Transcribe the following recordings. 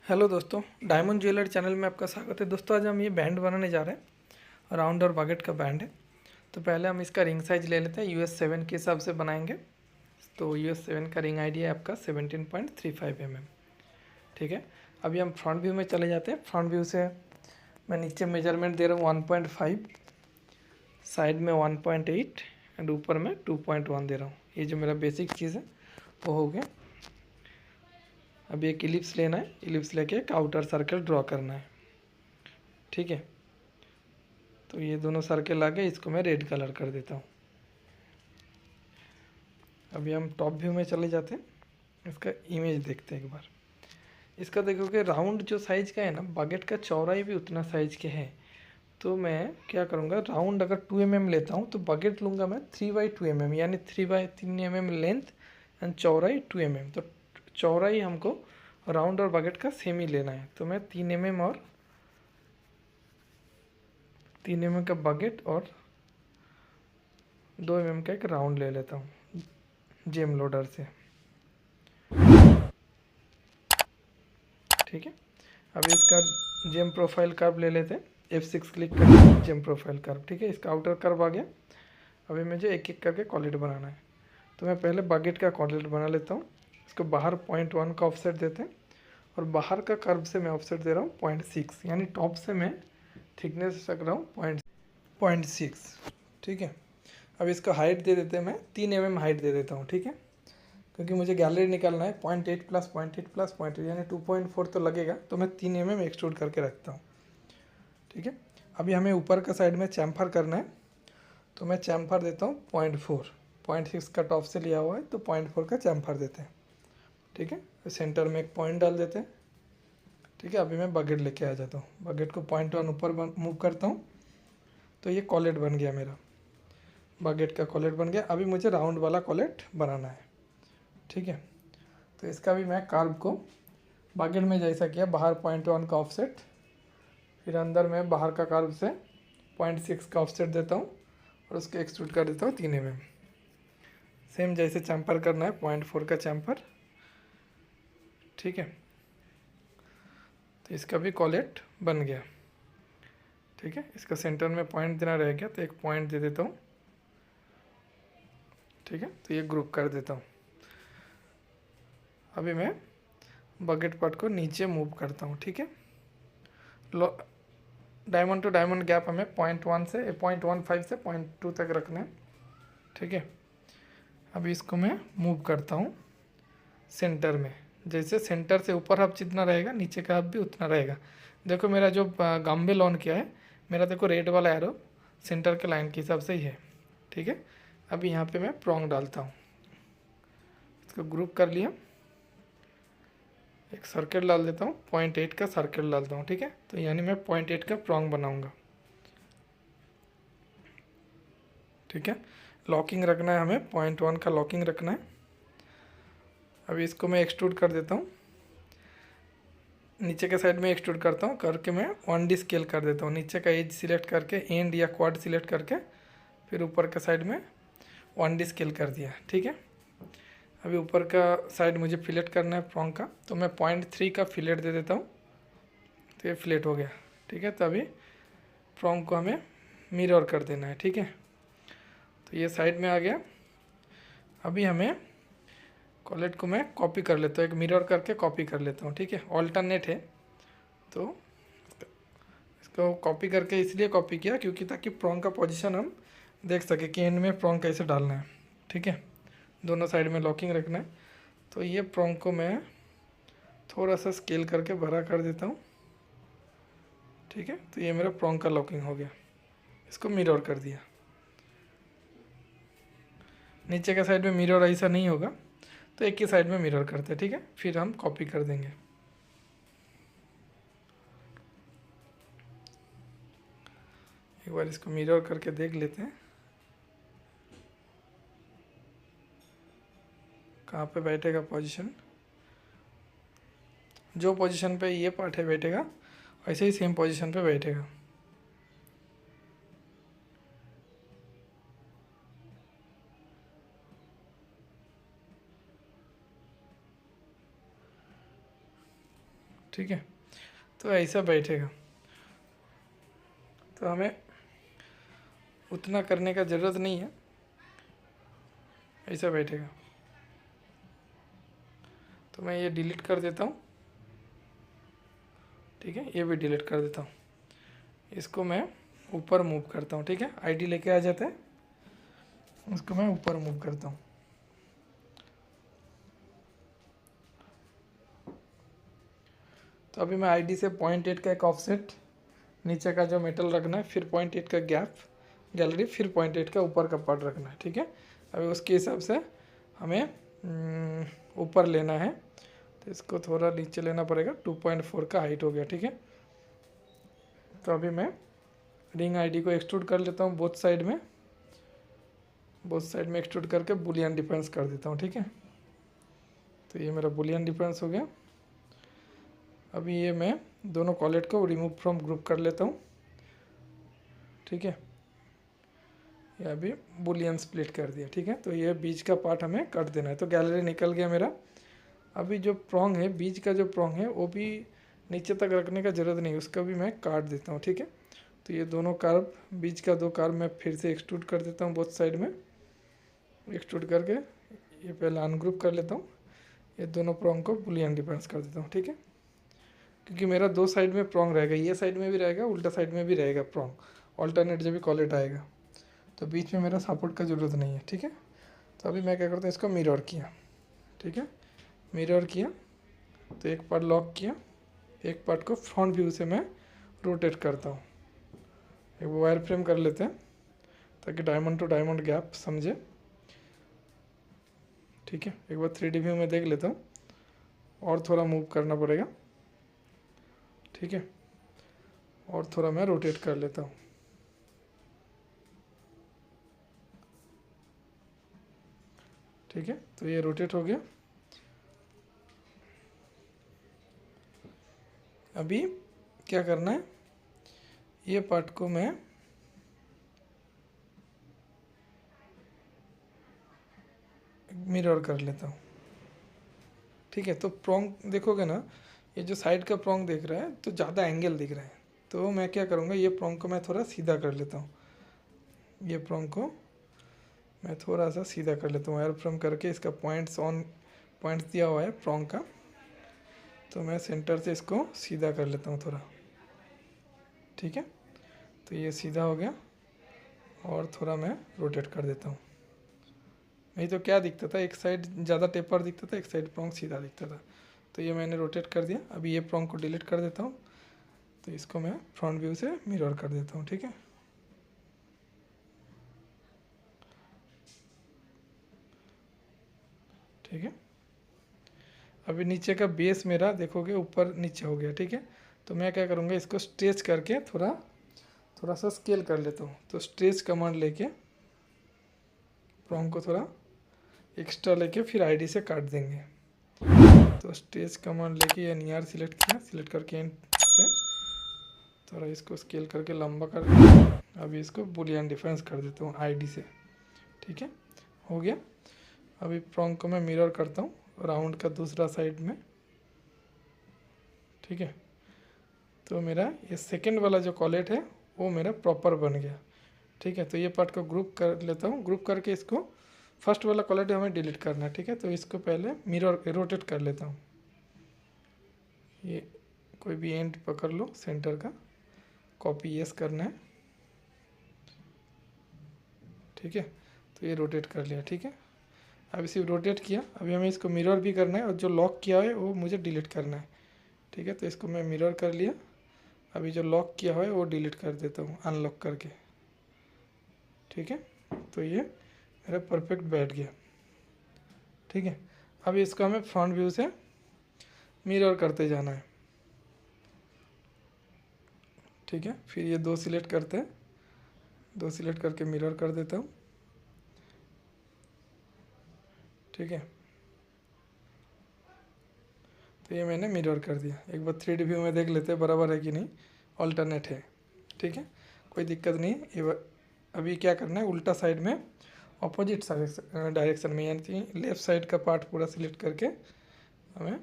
Hello दोस्तों, diamond jeweller channel में आपका स्वागत है। दोस्तों आज हम ये बैंड बनाने जा रहे हैं। राउंड और बागेट का बैंड है। तो पहले हम इसका रिंग साइज ले लेते हैं। US 7 के हिसाब से बनाएंगे। तो US 7 का रिंग आइडिया है आपका 17.35 mm। ठीक है, अभी हम फ्रंट व्यू में चले जाते हैं। फ्रंट व्यू से मैं नीचे मेजरमेंट दे रहा हूँ 1.5, साइड में 1.8 एंड ऊपर में 2.1 दे रहा हूँ। ये जो मेरा बेसिक चीज़ है वो हो गया। अब एक इलिप्स लेना है, इलिप्स लेके एक आउटर सर्कल ड्रॉ करना है। ठीक है, तो ये दोनों सर्कल आके इसको मैं रेड कलर कर देता हूँ। अभी हम टॉप व्यू में चले जाते हैं, इसका इमेज देखते हैं एक बार। इसका देखोगे राउंड जो साइज का है ना, बागेट का चौड़ाई भी उतना साइज के है। तो मैं क्या करूँगा, राउंड अगर 2 mm लेता हूँ तो बागेट लूँगा मैं 3/2 mm, यानी 3/3 mm लेंथ एंड चौड़ाई 2 mm। तो चौड़ाई हमको राउंड और बागेट का सेम ही लेना है। तो मैं 3 mm और 3 mm का बागेट और 2 mm का एक राउंड ले लेता हूँ जेम लोडर से। ठीक है, अभी इसका जेम प्रोफाइल कर्व ले लेते हैं। F6 क्लिक करके जेम प्रोफाइल कर्व। ठीक है, इसका आउटर कर्व आ गया। अभी मुझे एक एक करके कॉलेट बनाना है। तो मैं पहले बागेट का कॉलेट बना लेता हूँ। इसको बाहर 0.1 का ऑफसेट देते हैं और बाहर का कर्व से मैं ऑफसेट दे रहा हूँ 0.6, यानी टॉप से मैं थिकनेस रख रहा हूँ 0.6। ठीक है, अब इसका हाइट दे देते हैं, मैं 3 mm हाइट दे देता हूँ। ठीक है, क्योंकि मुझे गैलरी निकालना है 0.8 प्लस 0.8 प्लस 0.8 यानी 2.4 तो लगेगा। तो मैं 3 mm एक्सट्रूड करके रखता हूँ। ठीक है, अभी हमें ऊपर का साइड में चैम्फर करना है। तो मैं चैम्फर देता हूँ 0.4, 0.6 का टॉप से लिया हुआ है तो 0.4 का चैम्फर देते हैं। ठीक है, सेंटर में एक पॉइंट डाल देते हैं। ठीक है, अभी मैं बकेट लेके आ जाता हूँ। बकेट को 0.1 ऊपर मूव करता हूँ तो ये कॉलेट बन गया मेरा। बकेट का कॉलेट बन गया। अभी मुझे राउंड वाला कॉलेट बनाना है। ठीक है, तो इसका भी मैं कर्व को बकेट में जैसा किया, बाहर 0.1 का ऑफसेट, फिर अंदर में बाहर का कर्व से 0.6 का ऑफसेट देता हूँ और उसको एक्सट्रूड कर देता हूँ 3 mm। सेम जैसे चैम्पर करना है 0.4 का चैम्पर। ठीक है, तो इसका भी कॉलेट बन गया। ठीक है, इसका सेंटर में पॉइंट देना रह गया तो एक पॉइंट दे देता हूँ। ठीक है, तो ये ग्रुप कर देता हूँ। अभी मैं बकेट पार्ट को नीचे मूव करता हूँ। ठीक है, डायमंड टू डायमंड गैप हमें 0.1 से 0.15 से 0.2 तक रखना है। ठीक है, अभी इसको मैं मूव करता हूँ सेंटर में। जैसे सेंटर से ऊपर हब जितना रहेगा, नीचे का हब भी उतना रहेगा। देखो मेरा जो गम्बे ऑन किया है, मेरा देखो रेड वाला एरो सेंटर के लाइन के हिसाब से ही है। ठीक है, अभी यहाँ पे मैं प्रोंग डालता हूँ। इसको ग्रुप कर लिया, एक सर्कल डाल देता हूँ, 0.8 का सर्कल डालता हूँ। ठीक है, तो यानी मैं 0.8 का प्रोंग बनाऊँगा। ठीक है, लॉकिंग रखना है हमें, 0.1 का लॉकिंग रखना है। अभी इसको मैं एक्सट्रूड कर देता हूँ, नीचे के साइड में एक्सट्रूड करता हूँ, करके मैं 1D स्केल कर देता हूँ। नीचे का एज सिलेक्ट करके एंड या क्वाड सिलेक्ट करके फिर ऊपर का साइड में 1D स्केल कर दिया। ठीक है, अभी ऊपर का साइड मुझे फिलेट करना है प्रोंग का, तो मैं 0.3 का फिलेट दे देता हूँ। तो ये फिलेट हो गया। ठीक है, तो अभी प्रोंग को हमें मिरर कर देना है। ठीक है, तो ये साइड में आ गया। अभी हमें कॉलेट को मैं कॉपी कर लेता हूँ, एक मिरर करके कॉपी कर लेता हूँ। ठीक है, ऑल्टरनेट है तो इसको कॉपी करके इसलिए कॉपी किया क्योंकि ताकि प्रोंग का पोजीशन हम देख सके कि एंड में प्रोंग कैसे डालना है। ठीक है, दोनों साइड में लॉकिंग रखना है। तो ये प्रोंग को मैं थोड़ा सा स्केल करके बड़ा कर देता हूँ। ठीक है, तो ये मेरा प्रोंग का लॉकिंग हो गया। इसको मिरर कर दिया। नीचे के साइड में मिरर ऐसा नहीं होगा तो एक ही साइड में मिरर करते हैं। ठीक है, फिर हम कॉपी कर देंगे। एक बार इसको मिरर करके देख लेते हैं कहाँ पे बैठेगा पोजीशन। जो पोजीशन पे ये पार्ट है बैठेगा, वैसे ही सेम पोजीशन पे बैठेगा। ठीक है, तो ऐसा बैठेगा। तो हमें उतना करने का ज़रूरत नहीं है, ऐसा बैठेगा। तो मैं ये डिलीट कर देता हूँ, ठीक है, ये भी डिलीट कर देता हूँ। इसको मैं ऊपर मूव करता हूँ, ठीक है, आईडी लेके आ जाता है, उसको मैं ऊपर मूव करता हूँ। तो अभी मैं आईडी से 0.8 का एक ऑफसेट नीचे का जो मेटल रखना है, फिर 0.8 का गैप गैलरी, फिर 0.8 का ऊपर का पार्ट रखना है, ठीक है। अभी उसके हिसाब से हमें ऊपर लेना है, तो इसको थोड़ा नीचे लेना पड़ेगा। 2.4 का हाइट हो गया, ठीक है। तो अभी मैं रिंग आईडी को एक्सट्रूड कर लेता हूँ बोथ साइड में एक्सट्रूड करके बुलियन डिफरेंस कर देता हूँ, ठीक है। तो ये मेरा बुलियन डिफरेंस हो गया। अभी ये मैं दोनों कॉलेट को रिमूव फ्रॉम ग्रुप कर लेता हूँ, ठीक है। ये अभी बुलियन स्प्लिट कर दिया, ठीक है। तो ये बीच का पार्ट हमें काट देना है। तो गैलरी निकल गया मेरा। अभी जो प्रोंग है, बीच का जो प्रोंग है, वो भी नीचे तक रखने का ज़रूरत नहीं, उसका भी मैं काट देता हूँ, ठीक है। तो ये दोनों कार्ब, बीच का 2 कार्ब मैं फिर से एक्सट्रूड कर देता हूँ बोथ साइड में। एक्सट्रूड करके ये पहले अनग्रुप कर लेता हूँ। ये दोनों प्रोंग को बुलियन डिफरेंस कर देता हूँ, ठीक है। क्योंकि मेरा 2 साइड में प्रोंग रहेगा, ये साइड में भी रहेगा, उल्टा साइड में भी रहेगा प्रोंग, ऑल्टरनेट जब भी कॉलेट आएगा। तो बीच में मेरा सपोर्ट का ज़रूरत नहीं है, ठीक है। तो अभी मैं क्या करता हूँ, इसको मिरर किया, ठीक है, मिरर किया। तो एक पार्ट लॉक किया, एक पार्ट को फ्रंट व्यू से मैं रोटेट करता हूँ। एक वायर फ्रेम कर लेते हैं ताकि डायमंड टू डायमंड गैप समझे, ठीक है। एक बार 3D व्यू में देख लेता हूँ, और थोड़ा मूव करना पड़ेगा, ठीक है, और थोड़ा मैं रोटेट कर लेता हूँ, ठीक है। तो ये रोटेट हो गया। अभी क्या करना है, ये पार्ट को मैं मिरर कर लेता हूँ, ठीक है। तो प्रोंग देखोगे ना, ये जो साइड का प्रोंग देख रहा है तो ज़्यादा एंगल दिख रहा है। तो मैं क्या करूँगा, ये प्रोंग को मैं थोड़ा सीधा कर लेता हूँ। ये प्रोंग को मैं थोड़ा सा सीधा कर लेता हूँ, वायर फ्रेम करके। इसका पॉइंट्स दिया हुआ है प्रोंग का, तो मैं सेंटर से इसको सीधा कर लेता हूँ थोड़ा, ठीक है। तो ये सीधा हो गया, और थोड़ा मैं रोटेट कर देता हूँ। नहीं तो क्या दिखता था, एक साइड ज़्यादा टेपर दिखता था, एक साइड प्रोंग सीधा दिखता था। तो ये मैंने रोटेट कर दिया। अभी ये प्रोंग को डिलीट कर देता हूँ। तो इसको मैं फ्रंट व्यू से मिरर कर देता हूँ, ठीक है। ठीक है, अभी नीचे का बेस मेरा देखोगे ऊपर नीचे हो गया, ठीक है। तो मैं क्या करूँगा, इसको स्ट्रेच करके थोड़ा सा स्केल कर लेता हूँ। तो स्ट्रेच कमांड लेके प्रोंग को थोड़ा एक्स्ट्रा लेके फिर आईडी से काट देंगे। तो स्ट्रेच कमांड लेके ये नियर सिलेक्ट किया, सिलेक्ट करके एंड से थोड़ा इसको स्केल करके लंबा कर दिया। अभी इसको बुलियन डिफरेंस कर देता हूँ आईडी से, ठीक है, हो गया। अभी प्रोंग को मैं मिरर करता हूँ राउंड का दूसरा साइड में, ठीक है। तो मेरा ये सेकंड वाला जो कॉलेट है वो मेरा प्रॉपर बन गया, ठीक है। तो ये पार्ट को ग्रुप कर लेता हूँ। ग्रुप करके इसको फर्स्ट वाला कॉलेट हमें डिलीट करना है, ठीक है। तो इसको पहले मिरर रोटेट कर लेता हूँ। ये कोई भी एंड पकड़ लो सेंटर का, कॉपी यस करना है, ठीक है। तो ये रोटेट कर लिया, ठीक है। अब इसे रोटेट किया। अभी हमें इसको मिरर भी करना है, और जो लॉक किया है वो मुझे डिलीट करना है, ठीक है। तो इसको मैं मिरर कर लिया। अभी जो लॉक किया हुआ है वो डिलीट कर देता हूँ अनलॉक करके, ठीक है। तो ये मेरा परफेक्ट बैठ गया, ठीक है। अब इसको हमें फ्रंट व्यू से मिरर करते जाना है, ठीक है। फिर ये 2 सिलेक्ट करते हैं, 2 सिलेक्ट करके मिरर कर देता हूँ, ठीक है। तो ये मैंने मिरर कर दिया। एक बार 3D व्यू में देख लेते हैं बराबर है कि नहीं, ऑल्टरनेट है, ठीक है, कोई दिक्कत नहीं है। अभी क्या करना है, उल्टा साइड में ऑपोजिट डायरेक्शन में, यानी लेफ़्ट साइड का पार्ट पूरा सिलेक्ट करके हमें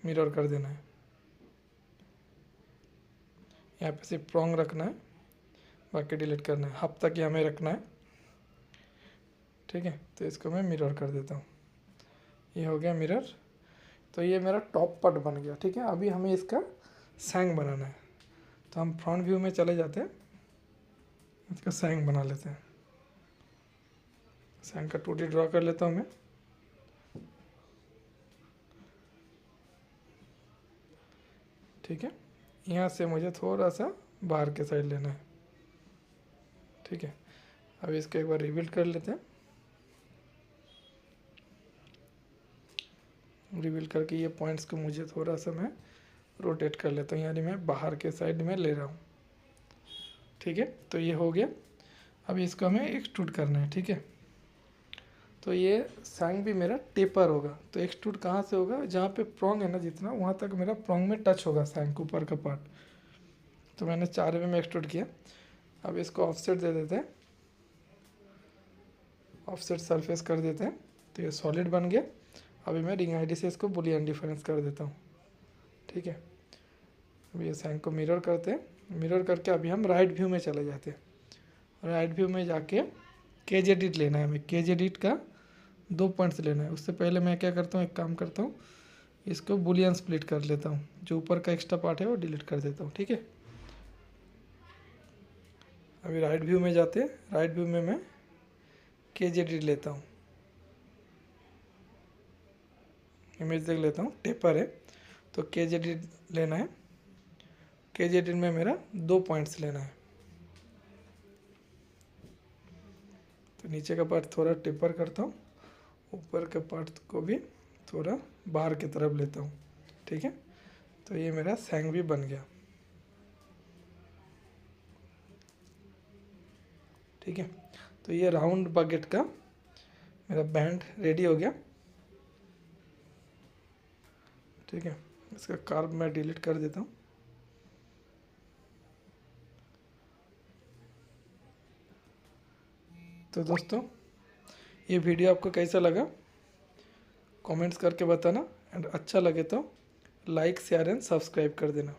मिरर कर देना है, यहाँ पे सिर्फ प्रॉन्ग रखना है, बाकी डिलीट करना है। हब तक ही हमें रखना है, ठीक है। तो इसको मैं मिरर कर देता हूँ, ये हो गया मिरर। तो ये मेरा टॉप पार्ट बन गया, ठीक है। अभी हमें इसका सैंग बनाना है, तो हम फ्रंट व्यू में चले जाते हैं, इसका सैंग बना लेते हैं। सैंग का 2D ड्रॉ कर लेता हूँ मैं, ठीक है। यहाँ से मुझे थोड़ा सा बाहर के साइड लेना है, ठीक है। अब इसको एक बार रिबिल्ड कर लेते हैं। रिबिल्ड करके ये पॉइंट्स को मुझे थोड़ा सा मैं रोटेट कर लेता हूँ, यानी मैं बाहर के साइड में ले रहा हूँ, ठीक है। तो ये हो गया। अब इसको हमें एक्सट्रूड करना है, ठीक है। तो ये सैंग भी मेरा टेपर होगा। तो एक्सट्रूड कहाँ से होगा, जहाँ पे प्रॉन्ग है ना जितना, वहाँ तक मेरा प्रॉन्ग में टच होगा सैंग के ऊपर का पार्ट। तो मैंने 4 mm में एक्सट्रूड किया। अब इसको ऑफसेट दे देते हैं, ऑफसेट सरफेस कर देते हैं। तो ये सॉलिड बन गया। अभी मैं रिंग आईडी से इसको बुलियन डिफरेंस कर देता हूँ, ठीक है। अब ये सैंग को मिरर करते हैं, मिरर करके अभी हम राइट व्यू में चले जाते हैं। राइट व्यू में जाके केज एडिट लेना है हमें। केज एडिट का 2 पॉइंट्स लेना है। उससे पहले मैं क्या करता हूँ, एक काम करता हूँ, इसको बुलियन स्प्लिट कर लेता हूँ। जो ऊपर का एक्स्ट्रा पार्ट है वो डिलीट कर देता हूँ, ठीक है। अभी राइट व्यू में जाते हैं। राइट व्यू में मैं केज एडिट लेता हूँ, इमेज देख लेता हूँ, टेपर है तो केज एडिट लेना है। केज एडिट में मेरा 2 पॉइंट्स लेना है। तो नीचे का पार्ट थोड़ा टेपर करता हूँ, ऊपर के पार्ट को भी थोड़ा बाहर की तरफ लेता हूँ, ठीक है। तो ये मेरा सैंग भी बन गया, ठीक है। तो ये राउंड बकेट का मेरा बैंड रेडी हो गया, ठीक है। इसका कार्ब मैं डिलीट कर देता हूँ। तो दोस्तों ये वीडियो आपको कैसा लगा कमेंट्स करके बताना, एंड अच्छा लगे तो लाइक शेयर एंड सब्सक्राइब कर देना।